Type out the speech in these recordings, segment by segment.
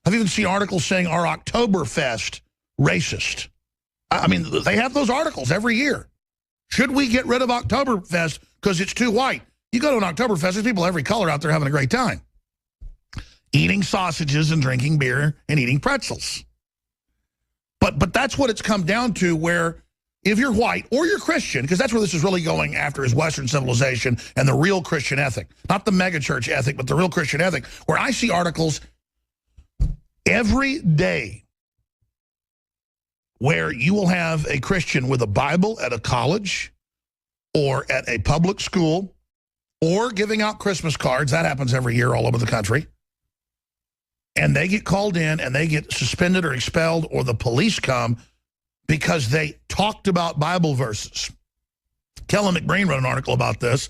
I've even seen articles saying our Oktoberfest racist. I mean, they have those articles every year. Should we get rid of Oktoberfest because it's too white? You go to an Oktoberfest, there's people every color out there having a great time. Eating sausages and drinking beer and eating pretzels. But that's what it's come down to, where if you're white or you're Christian, because that's where this is really going after, is Western civilization and the real Christian ethic. Not the megachurch ethic, but the real Christian ethic, where I see articles every day where you will have a Christian with a Bible at a college or at a public school or giving out Christmas cards. That happens every year all over the country. And they get called in and they get suspended or expelled, or the police come because they talked about Bible verses. Kellen McBreen wrote an article about this.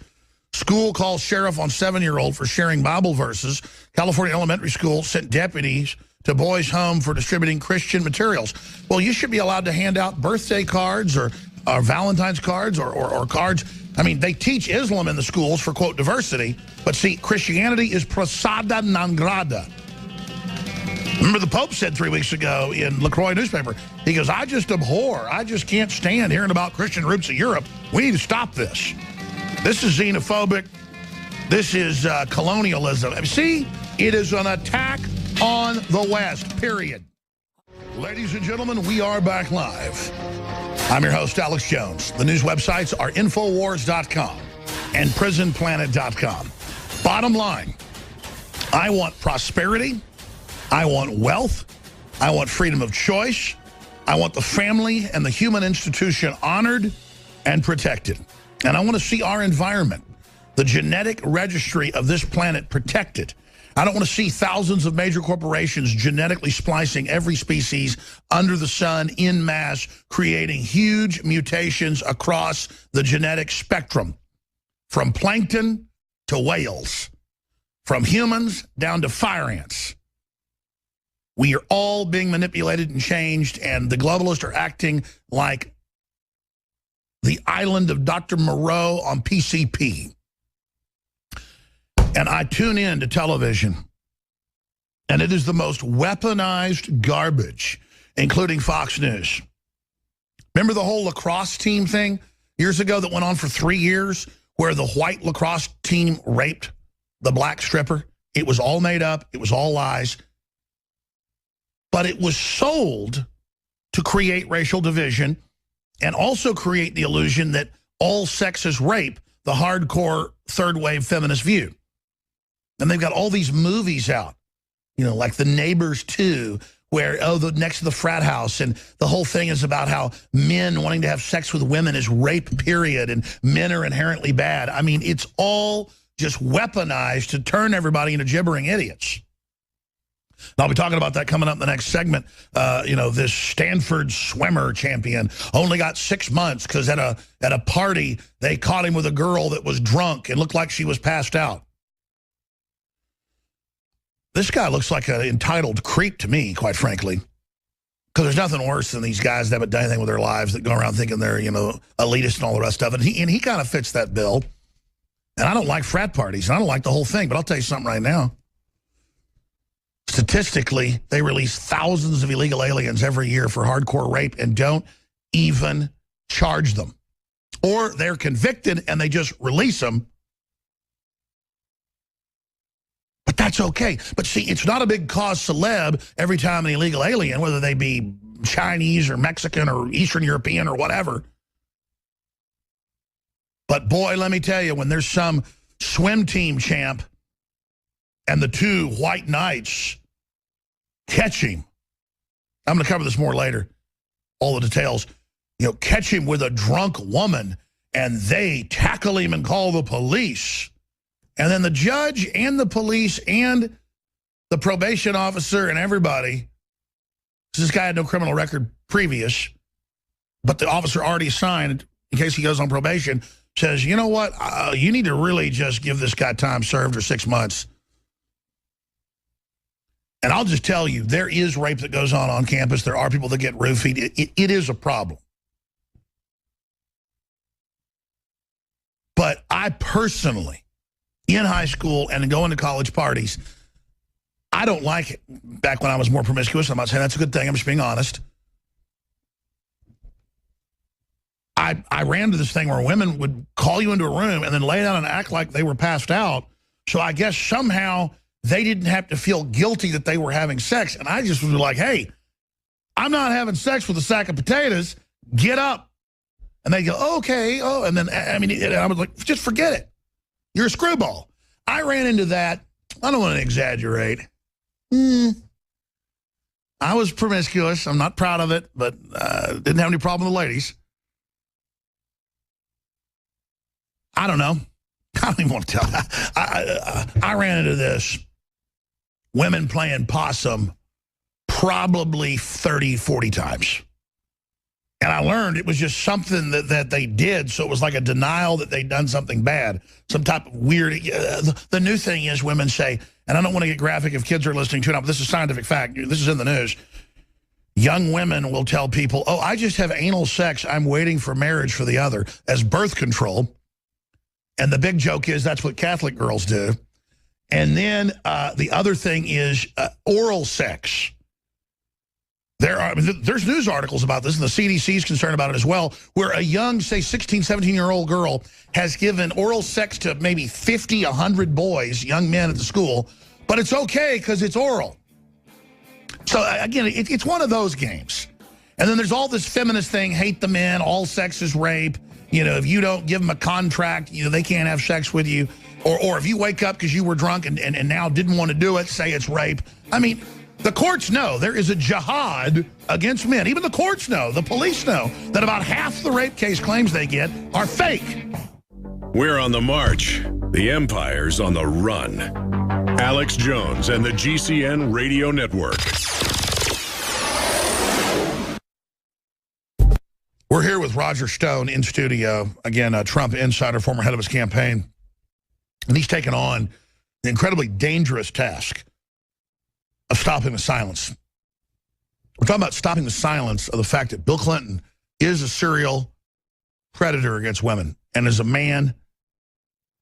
School calls sheriff on 7-year-old for sharing Bible verses. California elementary school sent deputies to boys' home for distributing Christian materials. Well, you should be allowed to hand out birthday cards or Valentine's cards or cards. I mean, they teach Islam in the schools for, quote, diversity. But see, Christianity is prosada non grata. Remember, the Pope said 3 weeks ago in LaCroix newspaper, he goes, I just abhor, I just can't stand hearing about Christian roots of Europe. We need to stop this. This is xenophobic. This is colonialism. See, it is an attack on the West, period. Ladies and gentlemen, we are back live. I'm your host, Alex Jones. The news websites are Infowars.com and PrisonPlanet.com. Bottom line, I want prosperity. I want wealth. I want freedom of choice. I want the family and the human institution honored and protected. And I want to see our environment, the genetic registry of this planet, protected. I don't want to see thousands of major corporations genetically splicing every species under the sun en masse, creating huge mutations across the genetic spectrum, from plankton to whales, from humans down to fire ants. We are all being manipulated and changed, and the globalists are acting like the island of Dr. Moreau on PCP. And I tune in to television, and it is the most weaponized garbage, including Fox News. Remember the whole lacrosse team thing years ago that went on for 3 years, where the white lacrosse team raped the black stripper? It was all made up. It was all lies. But it was sold to create racial division and also create the illusion that all sex is rape, the hardcore third-wave feminist view. And they've got all these movies out, you know, like The Neighbors 2, where, next to the frat house, and the whole thing is about how men wanting to have sex with women is rape, period, and men are inherently bad. I mean, it's all just weaponized to turn everybody into gibbering idiots. And I'll be talking about that coming up in the next segment. You know, this Stanford swimmer champion only got 6 months because at a party, they caught him with a girl that was drunk and looked like she was passed out. This guy looks like an entitled creep to me, quite frankly, because there's nothing worse than these guys that haven't done anything with their lives that go around thinking they're, you know, elitist and all the rest of it. And he kind of fits that bill. And I don't like frat parties, and I don't like the whole thing, but I'll tell you something right now. Statistically, they release thousands of illegal aliens every year for hardcore rape and don't even charge them. Or they're convicted and they just release them. But that's okay. But see, it's not a big cause celeb every time an illegal alien, whether they be Chinese or Mexican or Eastern European or whatever. But boy, let me tell you, when there's some swim team champ and the two white knights catch him, I'm going to cover this more later, all the details, you know, catch him with a drunk woman, and they tackle him and call the police. And then the judge and the police and the probation officer and everybody, this guy had no criminal record previous, but the officer already signed, in case he goes on probation, says, you know what, you need to really just give this guy time served or 6 months. And I'll just tell you, there is rape that goes on campus. There are people that get roofied. It is a problem. But I personally, in high school and going to college parties, I don't like it. Back when I was more promiscuous, I'm not saying that's a good thing. I'm just being honest. I ran to this thing where women would call you into a room and then lay down and act like they were passed out. So I guess somehow they didn't have to feel guilty that they were having sex. And I just was like, hey, I'm not having sex with a sack of potatoes. Get up. And they go, okay. Oh, and then, I mean, I was like, just forget it. You're a screwball. I ran into that. I don't want to exaggerate. I was promiscuous. I'm not proud of it, but didn't have any problem with the ladies. I don't know. I don't even want to tell. I ran into this. Women playing possum probably 30, 40 times. And I learned it was just something that they did, so it was like a denial that they'd done something bad, some type of weird... the new thing is women say, and I don't want to get graphic if kids are listening to it, but this is scientific fact, this is in the news, young women will tell people, oh, I just have anal sex, I'm waiting for marriage for the other, as birth control. And the big joke is that's what Catholic girls do. And then the other thing is oral sex. There's news articles about this, and the CDC is concerned about it as well, where a young, say, 16, 17-year-old girl has given oral sex to maybe 50, 100 boys, young men at the school, but it's okay because it's oral. So, again, it's one of those games. And then there's all this feminist thing, hate the men, all sex is rape. You know, if you don't give them a contract, you know, they can't have sex with you. Or if you wake up because you were drunk and now didn't want to do it, say it's rape. I mean... The courts know there is a jihad against men. Even the courts know, the police know, that about half the rape case claims they get are fake. We're on the march. The empire's on the run. Alex Jones and the GCN Radio Network. We're here with Roger Stone in studio. Again, a Trump insider, former head of his campaign. And he's taken on the incredibly dangerous task of stopping the silence. We're talking about stopping the silence of the fact that Bill Clinton is a serial predator against women. And as a man,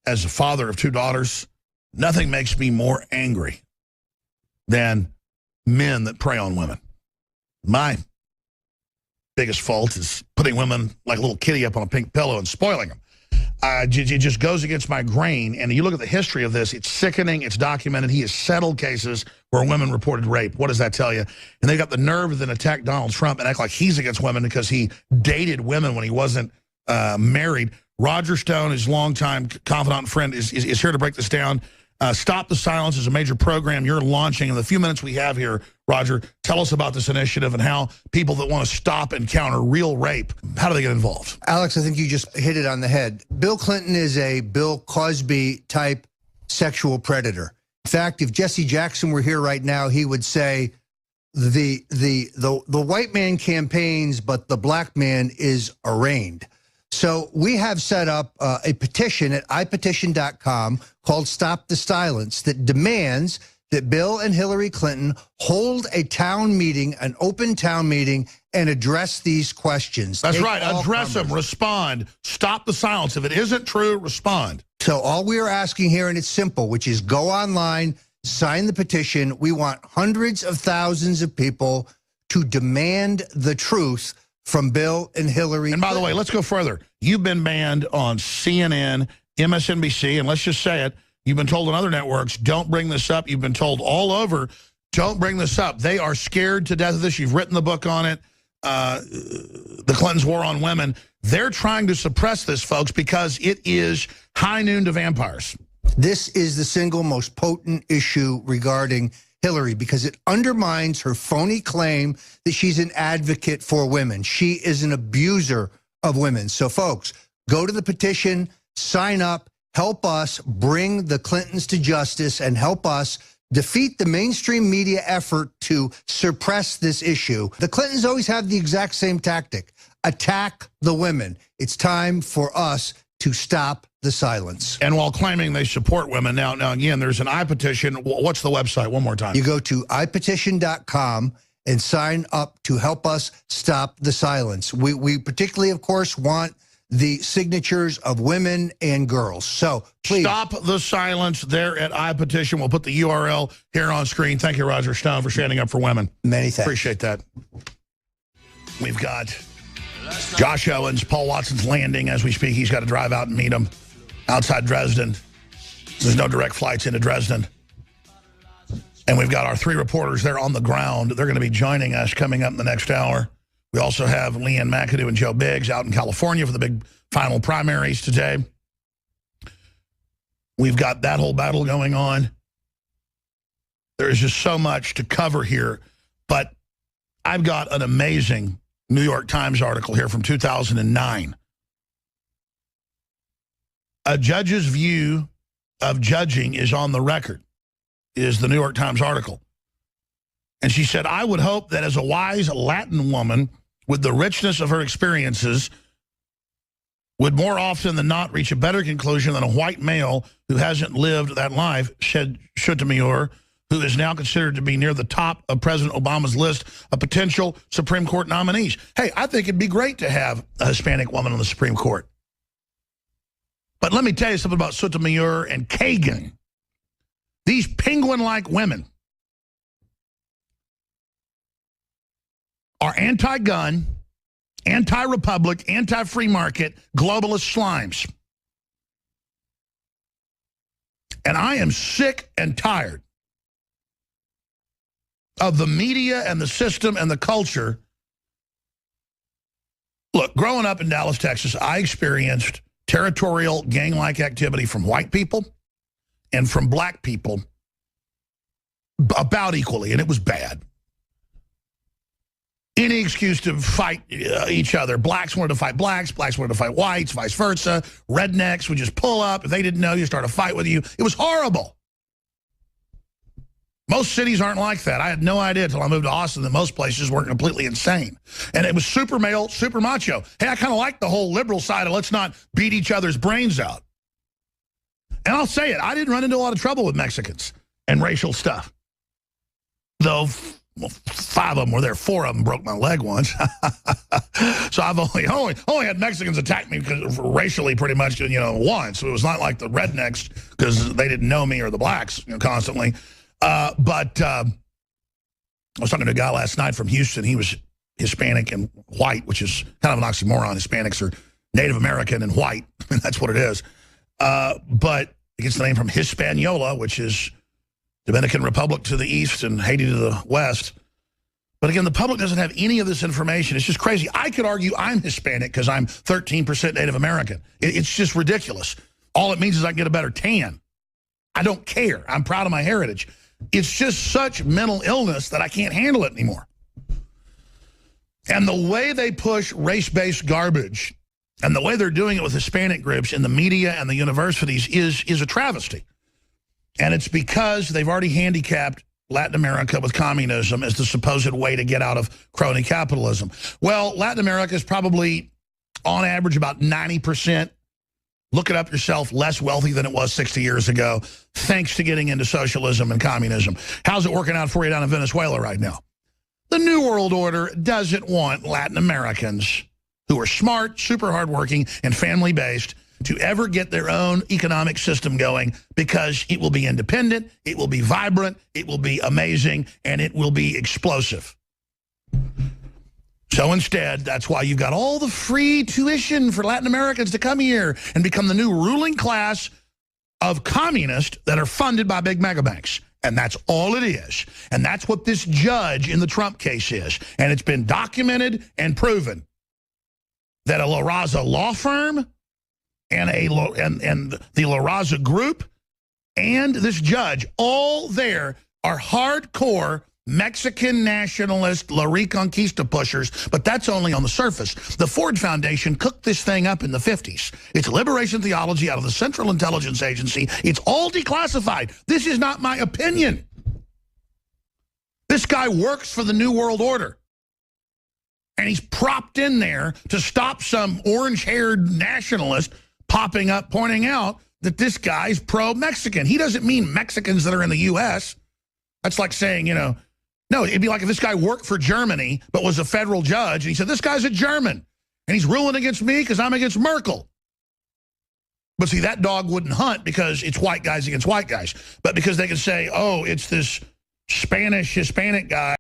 as a father of 2 daughters, nothing makes me more angry than men that prey on women. My biggest fault is putting women like a little kitty up on a pink pillow and spoiling them. It just goes against my grain. And you look at the history of this, it's sickening, it's documented. He has settled cases where women reported rape. What does that tell you? And they got the nerve to then attack Donald Trump and act like he's against women because he dated women when he wasn't married. Roger Stone, his longtime confidant and friend, is here to break this down. Stop the Silence is a major program you're launching. In the few minutes we have here, Roger, tell us about this initiative and how people that want to stop and counter real rape, how do they get involved? Alex, I think you just hit it on the head. Bill Clinton is a Bill Cosby-type sexual predator. In fact, if Jesse Jackson were here right now, he would say the white man campaigns, but the black man is arraigned. So we have set up a petition at iPetition.com called Stop the Silence that demands that Bill and Hillary Clinton hold a town meeting, an open town meeting, and address these questions. That's right. Address them. Respond. Stop the silence. If it isn't true, respond. So all we are asking here, and it's simple, which is go online, sign the petition. We want hundreds of thousands of people to demand the truth from Bill and Hillary. And by the way, let's go further. You've been banned on CNN, MSNBC, and let's just say it, you've been told on other networks, don't bring this up. You've been told all over, don't bring this up. They are scared to death of this. You've written the book on it, The Clintons' War on Women. They're trying to suppress this, folks, because it is high noon to vampires. This is the single most potent issue regarding Hillary because it undermines her phony claim that she's an advocate for women. She is an abuser of women. So, folks, go to the petition, sign up, help us bring the Clintons to justice and help us defeat the mainstream media effort to suppress this issue. The Clintons always have the exact same tactic: attack the women. It's time for us to stop the silence. And while claiming they support women, now again, there's an iPetition. What's the website? One more time. You go to iPetition.com and sign up to help us stop the silence. We particularly, of course, want the signatures of women and girls. So please stop the silence there at iPetition. We'll put the URL here on screen. Thank you, Roger Stone, for standing up for women. Many thanks. Appreciate that. We've got Josh Owens, Paul Watson's landing as we speak. He's got to drive out and meet him outside Dresden. There's no direct flights into Dresden. And we've got our 3 reporters there on the ground. They're going to be joining us coming up in the next hour. We also have Leanne McAdoo and Joe Biggs out in California for the big final primaries today. We've got that whole battle going on. There is just so much to cover here. But I've got an amazing New York Times article here from 2009. A judge's view of judging is on the record, is the New York Times article. And she said, I would hope that as a wise Latin woman with the richness of her experiences would more often than not reach a better conclusion than a white male who hasn't lived that life, said Sotomayor, who is now considered to be near the top of President Obama's list of potential Supreme Court nominees. Hey, I think it'd be great to have a Hispanic woman on the Supreme Court. But let me tell you something about Sotomayor and Kagan. These penguin-like women are anti-gun, anti-republic, anti-free market, globalist slimes. And I am sick and tired of the media and the system and the culture. Look, growing up in Dallas, Texas, I experienced territorial gang-like activity from white people and from black people about equally, and it was bad. Any excuse to fight each other. Blacks wanted to fight blacks. Blacks wanted to fight whites, vice versa. Rednecks would just pull up. If they didn't know you, start a fight with you. It was horrible. Most cities aren't like that. I had no idea until I moved to Austin that most places weren't completely insane. And it was super male, super macho. Hey, I kind of like the whole liberal side of let's not beat each other's brains out. And I'll say it, I didn't run into a lot of trouble with Mexicans and racial stuff. Though, well, 5 of them were there, 4 of them broke my leg once. So I've only had Mexicans attack me because racially pretty much, once. So it was not like the rednecks because they didn't know me or the blacks constantly. But I was talking to a guy last night from Houston. He was Hispanic and white, which is kind of an oxymoron. Hispanics are Native American and white. I mean, that's what it is. But it gets the name from Hispaniola, which is Dominican Republic to the east and Haiti to the west. But again, the public doesn't have any of this information. It's just crazy. I could argue I'm Hispanic because I'm 13% Native American. It's just ridiculous. All it means is I can get a better tan. I don't care. I'm proud of my heritage. It's just such mental illness that I can't handle it anymore. And the way they push race-based garbage and the way they're doing it with Hispanic groups in the media and the universities is a travesty. And it's because they've already handicapped Latin America with communism as the supposed way to get out of crony capitalism. Well, Latin America is probably, on average, about 90%, look it up yourself, less wealthy than it was 60 years ago, thanks to getting into socialism and communism. How's it working out for you down in Venezuela right now? The New World Order doesn't want Latin Americans who are smart, super hardworking, and family-based to ever get their own economic system going because it will be independent, it will be vibrant, it will be amazing, and it will be explosive. So instead, that's why you've got all the free tuition for Latin Americans to come here and become the new ruling class of communists that are funded by big mega banks. And that's all it is. And that's what this judge in the Trump case is. And it's been documented and proven that a La Raza law firm and the La Raza group and this judge, all there are hardcore Mexican nationalist La Reconquista pushers, but that's only on the surface. The Ford Foundation cooked this thing up in the 50s. It's liberation theology out of the Central Intelligence Agency. It's all declassified. This is not my opinion. This guy works for the New World Order. And he's propped in there to stop some orange-haired nationalist popping up, pointing out that this guy's pro-Mexican. He doesn't mean Mexicans that are in the U.S. That's like saying, no, it'd be like if this guy worked for Germany but was a federal judge, and he said, this guy's a German. And he's ruling against me because I'm against Merkel. But see, that dog wouldn't hunt because it's white guys against white guys. But because they can say, oh, it's this Spanish Hispanic guy